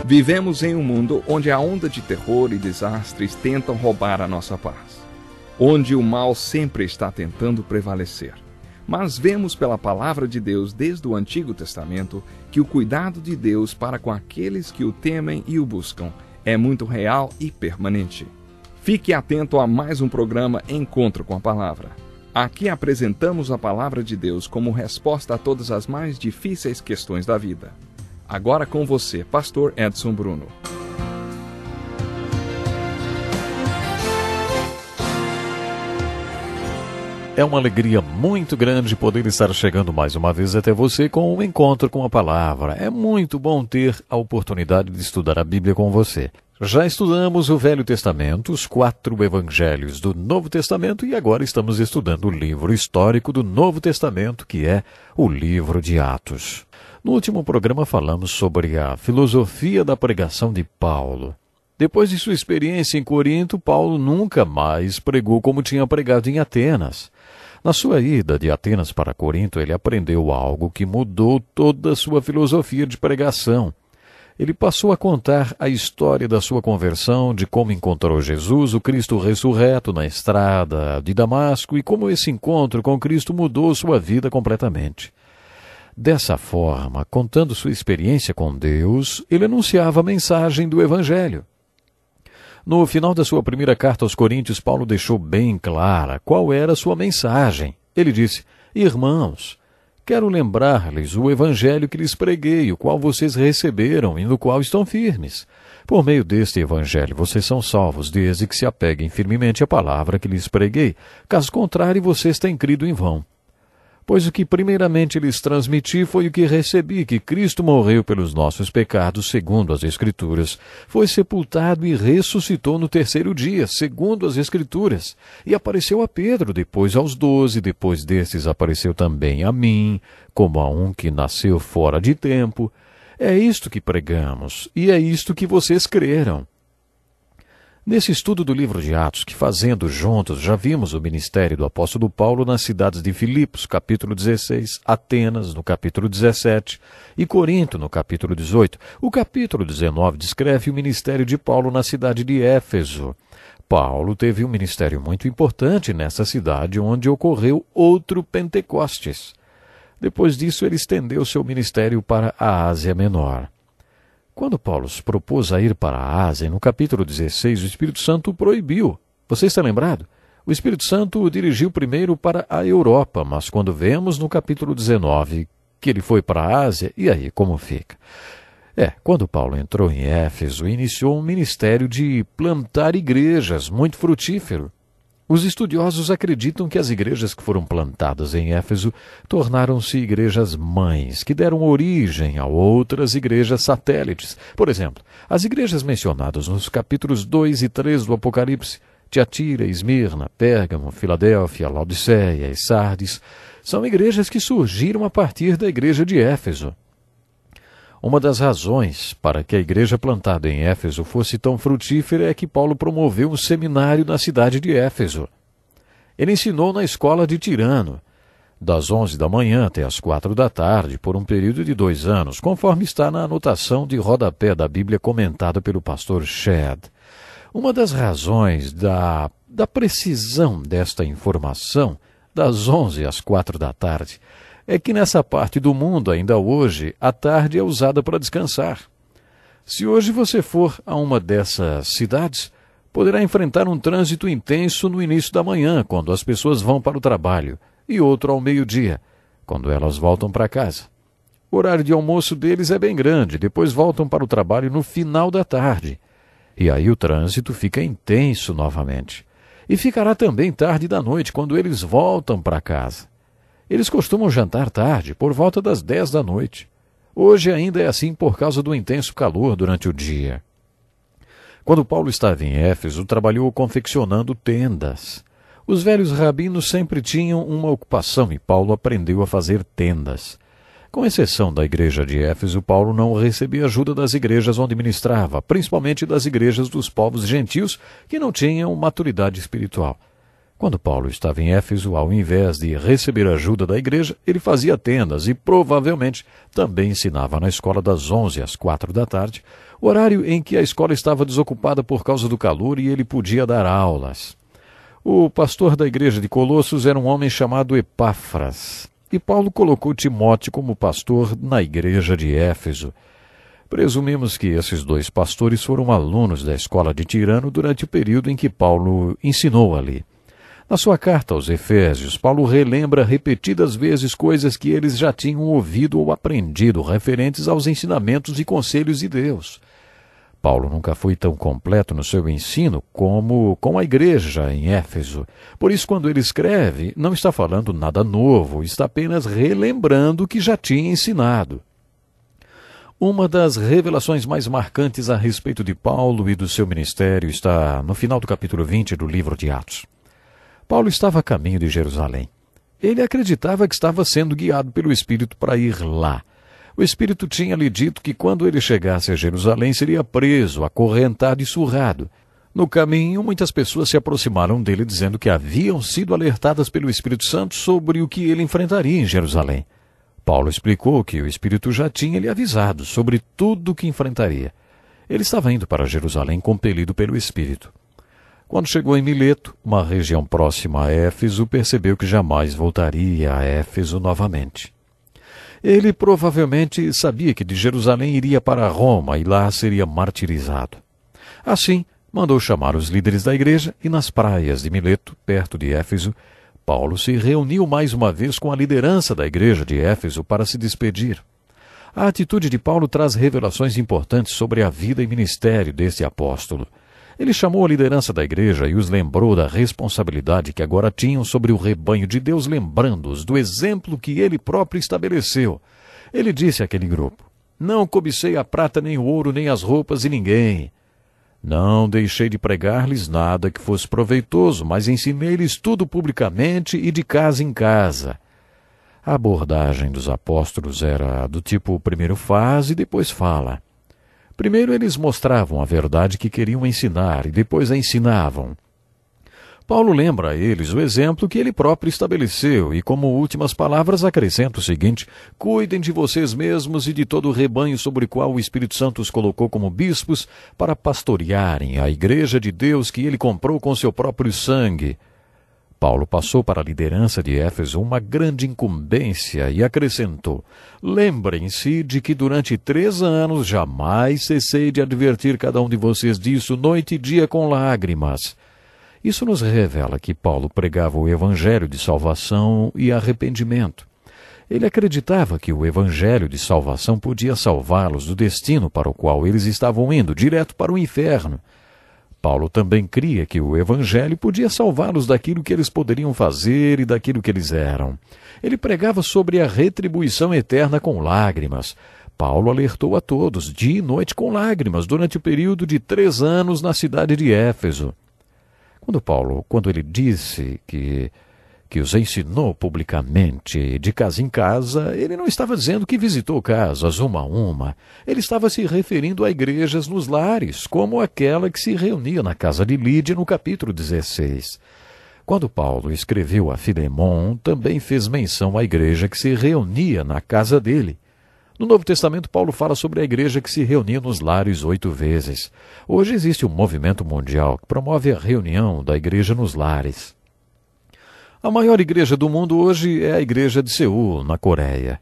Vivemos em um mundo onde a onda de terror e desastres tentam roubar a nossa paz, onde o mal sempre está tentando prevalecer. Mas vemos pela palavra de Deus desde o Antigo Testamento que o cuidado de Deus para com aqueles que o temem e o buscam é muito real e permanente. Fique atento a mais um programa Encontro com a Palavra. Aqui apresentamos a palavra de Deus como resposta a todas as mais difíceis questões da vida. Agora com você, Pastor Edson Bruno. É uma alegria muito grande poder estar chegando mais uma vez até você com um encontro com a palavra. É muito bom ter a oportunidade de estudar a Bíblia com você. Já estudamos o Velho Testamento, os 4 evangelhos do Novo Testamento e agora estamos estudando o livro histórico do Novo Testamento, que é o livro de Atos. No último programa falamos sobre a filosofia da pregação de Paulo. Depois de sua experiência em Corinto, Paulo nunca mais pregou como tinha pregado em Atenas. Na sua ida de Atenas para Corinto, ele aprendeu algo que mudou toda a sua filosofia de pregação. Ele passou a contar a história da sua conversão, de como encontrou Jesus, o Cristo ressurreto, na estrada de Damasco e como esse encontro com Cristo mudou sua vida completamente. Dessa forma, contando sua experiência com Deus, ele anunciava a mensagem do Evangelho. No final da sua primeira carta aos Coríntios, Paulo deixou bem clara qual era a sua mensagem. Ele disse: Irmãos, quero lembrar-lhes o Evangelho que lhes preguei, o qual vocês receberam e no qual estão firmes. Por meio deste Evangelho vocês são salvos, desde que se apeguem firmemente à palavra que lhes preguei. Caso contrário, vocês têm crido em vão. Pois o que primeiramente lhes transmiti foi o que recebi, que Cristo morreu pelos nossos pecados, segundo as Escrituras, foi sepultado e ressuscitou no 3º dia, segundo as Escrituras, e apareceu a Pedro, depois aos 12, depois destes apareceu também a mim, como a um que nasceu fora de tempo. É isto que pregamos, e é isto que vocês creram. Nesse estudo do livro de Atos, que fazendo juntos já vimos o ministério do apóstolo Paulo nas cidades de Filipos, capítulo 16, Atenas, no capítulo 17, e Corinto, no capítulo 18. O capítulo 19 descreve o ministério de Paulo na cidade de Éfeso. Paulo teve um ministério muito importante nessa cidade, onde ocorreu outro Pentecostes. Depois disso, ele estendeu seu ministério para a Ásia Menor. Quando Paulo se propôs a ir para a Ásia, no capítulo 16, o Espírito Santo o proibiu. Você está lembrado? O Espírito Santo o dirigiu primeiro para a Europa, mas quando vemos no capítulo 19 que ele foi para a Ásia, e aí como fica? Quando Paulo entrou em Éfeso, iniciou um ministério de plantar igrejas muito frutífero. Os estudiosos acreditam que as igrejas que foram plantadas em Éfeso tornaram-se igrejas mães, que deram origem a outras igrejas satélites. Por exemplo, as igrejas mencionadas nos capítulos 2 e 3 do Apocalipse, Tiatira, Esmirna, Pérgamo, Filadélfia, Laodiceia e Sardes, são igrejas que surgiram a partir da igreja de Éfeso. Uma das razões para que a igreja plantada em Éfeso fosse tão frutífera é que Paulo promoveu um seminário na cidade de Éfeso. Ele ensinou na escola de Tirano, das 11 da manhã até as 4 da tarde, por um período de 2 anos, conforme está na anotação de rodapé da Bíblia comentada pelo pastor Shedd. Uma das razões da precisão desta informação, das 11 às 4 da tarde, é que nessa parte do mundo, ainda hoje, a tarde é usada para descansar. Se hoje você for a uma dessas cidades, poderá enfrentar um trânsito intenso no início da manhã, quando as pessoas vão para o trabalho, e outro ao meio-dia, quando elas voltam para casa. O horário de almoço deles é bem grande, depois voltam para o trabalho no final da tarde. E aí o trânsito fica intenso novamente. E ficará também tarde da noite, quando eles voltam para casa. Eles costumam jantar tarde, por volta das 10 da noite. Hoje ainda é assim por causa do intenso calor durante o dia. Quando Paulo estava em Éfeso, trabalhou confeccionando tendas. Os velhos rabinos sempre tinham uma ocupação e Paulo aprendeu a fazer tendas. Com exceção da igreja de Éfeso, Paulo não recebia ajuda das igrejas onde ministrava, principalmente das igrejas dos povos gentios que não tinham maturidade espiritual. Quando Paulo estava em Éfeso, ao invés de receber ajuda da igreja, ele fazia tendas e provavelmente também ensinava na escola das 11 às 4 da tarde, horário em que a escola estava desocupada por causa do calor e ele podia dar aulas. O pastor da igreja de Colossos era um homem chamado Epáfras, e Paulo colocou Timóteo como pastor na igreja de Éfeso. Presumimos que esses dois pastores foram alunos da escola de Tirano durante o período em que Paulo ensinou ali. Na sua carta aos Efésios, Paulo relembra repetidas vezes coisas que eles já tinham ouvido ou aprendido referentes aos ensinamentos e conselhos de Deus. Paulo nunca foi tão completo no seu ensino como com a igreja em Éfeso. Por isso, quando ele escreve, não está falando nada novo, está apenas relembrando o que já tinha ensinado. Uma das revelações mais marcantes a respeito de Paulo e do seu ministério está no final do capítulo 20 do livro de Atos. Paulo estava a caminho de Jerusalém. Ele acreditava que estava sendo guiado pelo Espírito para ir lá. O Espírito tinha lhe dito que quando ele chegasse a Jerusalém seria preso, acorrentado e surrado. No caminho, muitas pessoas se aproximaram dele dizendo que haviam sido alertadas pelo Espírito Santo sobre o que ele enfrentaria em Jerusalém. Paulo explicou que o Espírito já tinha lhe avisado sobre tudo o que enfrentaria. Ele estava indo para Jerusalém compelido pelo Espírito. Quando chegou em Mileto, uma região próxima a Éfeso, percebeu que jamais voltaria a Éfeso novamente. Ele provavelmente sabia que de Jerusalém iria para Roma e lá seria martirizado. Assim, mandou chamar os líderes da igreja e nas praias de Mileto, perto de Éfeso, Paulo se reuniu mais uma vez com a liderança da igreja de Éfeso para se despedir. A atitude de Paulo traz revelações importantes sobre a vida e ministério deste apóstolo. Ele chamou a liderança da igreja e os lembrou da responsabilidade que agora tinham sobre o rebanho de Deus, lembrando-os do exemplo que ele próprio estabeleceu. Ele disse àquele grupo: "Não cobicei a prata, nem o ouro, nem as roupas de ninguém. Não deixei de pregar-lhes nada que fosse proveitoso, mas ensinei-lhes tudo publicamente e de casa em casa." A abordagem dos apóstolos era do tipo: primeiro faz e depois fala. Primeiro eles mostravam a verdade que queriam ensinar e depois a ensinavam. Paulo lembra a eles o exemplo que ele próprio estabeleceu e, como últimas palavras, acrescenta o seguinte: "Cuidem de vocês mesmos e de todo o rebanho sobre o qual o Espírito Santo os colocou como bispos para pastorearem a igreja de Deus que ele comprou com seu próprio sangue." Paulo passou para a liderança de Éfeso uma grande incumbência e acrescentou: "Lembrem-se de que durante 3 anos jamais cessei de advertir cada um de vocês disso noite e dia com lágrimas." Isso nos revela que Paulo pregava o evangelho de salvação e arrependimento. Ele acreditava que o evangelho de salvação podia salvá-los do destino para o qual eles estavam indo, direto para o inferno. Paulo também cria que o evangelho podia salvá-los daquilo que eles poderiam fazer e daquilo que eles eram. Ele pregava sobre a retribuição eterna com lágrimas. Paulo alertou a todos, dia e noite com lágrimas, durante o período de 3 anos na cidade de Éfeso. Quando ele disse que os ensinou publicamente, de casa em casa, ele não estava dizendo que visitou casas uma a uma. Ele estava se referindo a igrejas nos lares, como aquela que se reunia na casa de Lídia no capítulo 16. Quando Paulo escreveu a Filemon, também fez menção à igreja que se reunia na casa dele. No Novo Testamento, Paulo fala sobre a igreja que se reunia nos lares 8 vezes. Hoje existe um movimento mundial que promove a reunião da igreja nos lares. A maior igreja do mundo hoje é a igreja de Seul, na Coreia.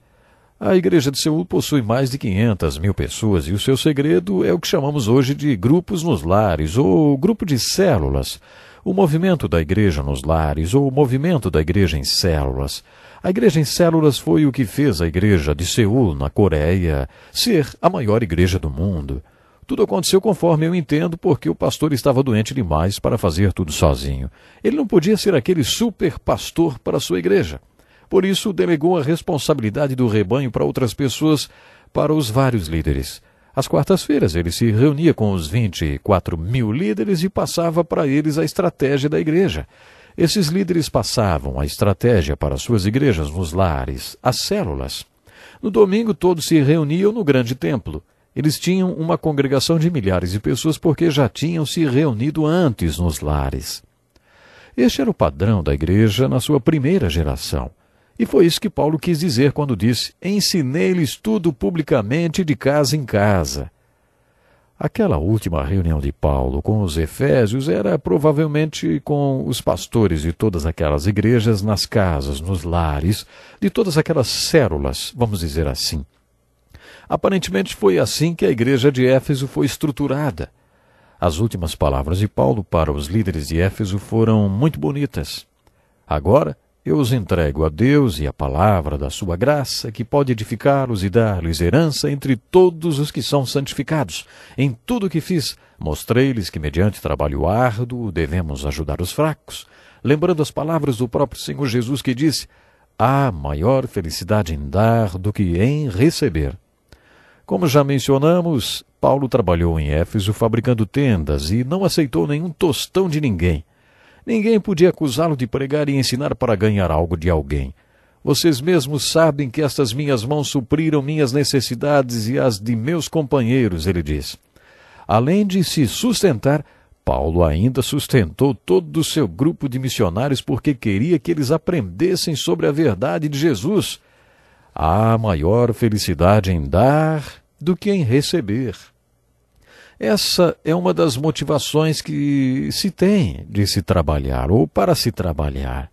A igreja de Seul possui mais de 500 mil pessoas e o seu segredo é o que chamamos hoje de grupos nos lares ou grupo de células. O movimento da igreja nos lares ou o movimento da igreja em células. A igreja em células foi o que fez a igreja de Seul, na Coreia, ser a maior igreja do mundo. Tudo aconteceu conforme eu entendo, porque o pastor estava doente demais para fazer tudo sozinho. Ele não podia ser aquele super pastor para a sua igreja. Por isso, delegou a responsabilidade do rebanho para outras pessoas, para os vários líderes. Às quartas-feiras, ele se reunia com os 24 mil líderes e passava para eles a estratégia da igreja. Esses líderes passavam a estratégia para suas igrejas nos lares, as células. No domingo, todos se reuniam no grande templo. Eles tinham uma congregação de milhares de pessoas porque já tinham se reunido antes nos lares. Este era o padrão da igreja na sua primeira geração. E foi isso que Paulo quis dizer quando disse: "Ensinei-lhes tudo publicamente de casa em casa." Aquela última reunião de Paulo com os Efésios era provavelmente com os pastores de todas aquelas igrejas nas casas, nos lares, de todas aquelas células, vamos dizer assim. Aparentemente foi assim que a igreja de Éfeso foi estruturada. As últimas palavras de Paulo para os líderes de Éfeso foram muito bonitas. Agora eu os entrego a Deus e a palavra da sua graça, que pode edificá-los e dar-lhes herança entre todos os que são santificados. Em tudo o que fiz, mostrei-lhes que, mediante trabalho árduo, devemos ajudar os fracos, lembrando as palavras do próprio Senhor Jesus que disse: há maior felicidade em dar do que em receber. Como já mencionamos, Paulo trabalhou em Éfeso fabricando tendas e não aceitou nenhum tostão de ninguém. Ninguém podia acusá-lo de pregar e ensinar para ganhar algo de alguém. Vocês mesmos sabem que estas minhas mãos supriram minhas necessidades e as de meus companheiros, ele diz. Além de se sustentar, Paulo ainda sustentou todo o seu grupo de missionários porque queria que eles aprendessem sobre a verdade de Jesus. Há maior felicidade em dar do que em receber. Essa é uma das motivações que se tem de se trabalhar ou para se trabalhar.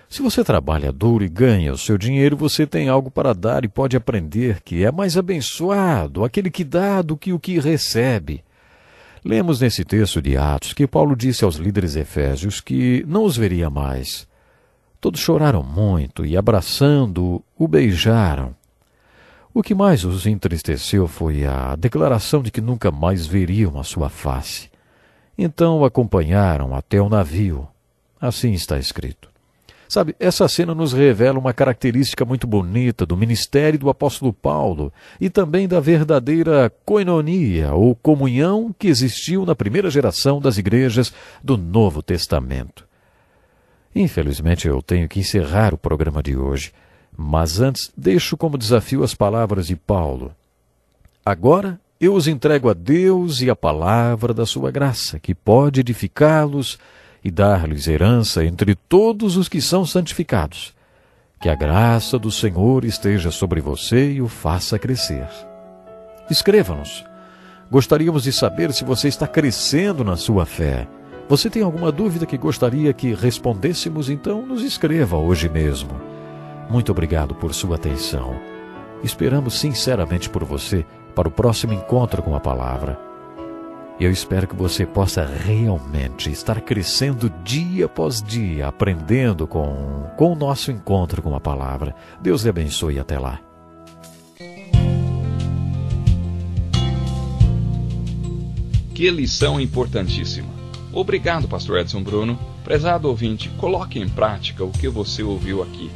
Se você trabalha duro e ganha o seu dinheiro, você tem algo para dar e pode aprender que é mais abençoado aquele que dá do que o que recebe. Lemos nesse texto de Atos que Paulo disse aos líderes efésios que não os veria mais. Todos choraram muito e, abraçando-o, o beijaram. O que mais os entristeceu foi a declaração de que nunca mais veriam a sua face. Então o acompanharam até o navio. Assim está escrito. Sabe, essa cena nos revela uma característica muito bonita do ministério do apóstolo Paulo e também da verdadeira koinonia, ou comunhão, que existiu na primeira geração das igrejas do Novo Testamento. Infelizmente eu tenho que encerrar o programa de hoje. Mas antes, deixo como desafio as palavras de Paulo. Agora eu os entrego a Deus e a palavra da sua graça, que pode edificá-los e dar-lhes herança entre todos os que são santificados. Que a graça do Senhor esteja sobre você e o faça crescer. Escreva-nos. Gostaríamos de saber se você está crescendo na sua fé. Você tem alguma dúvida que gostaria que respondêssemos? Então nos escreva hoje mesmo. Muito obrigado por sua atenção. Esperamos sinceramente por você para o próximo encontro com a palavra. Eu espero que você possa realmente estar crescendo dia após dia, aprendendo com o nosso encontro com a palavra. Deus lhe abençoe e até lá. Que lição importantíssima. Obrigado, pastor Edson Bruno. Prezado ouvinte, coloque em prática o que você ouviu aqui.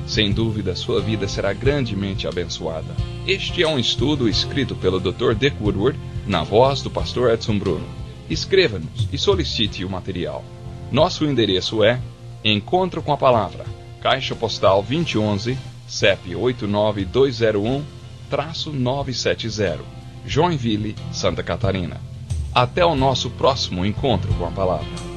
Sem dúvida, sua vida será grandemente abençoada. Este é um estudo escrito pelo Dr. Dick Woodward, na voz do pastor Edson Bruno. Escreva-nos e solicite o material. Nosso endereço é Encontro com a Palavra, Caixa Postal 2011, CEP 89201-970, Joinville, Santa Catarina. Até o nosso próximo Encontro com a Palavra.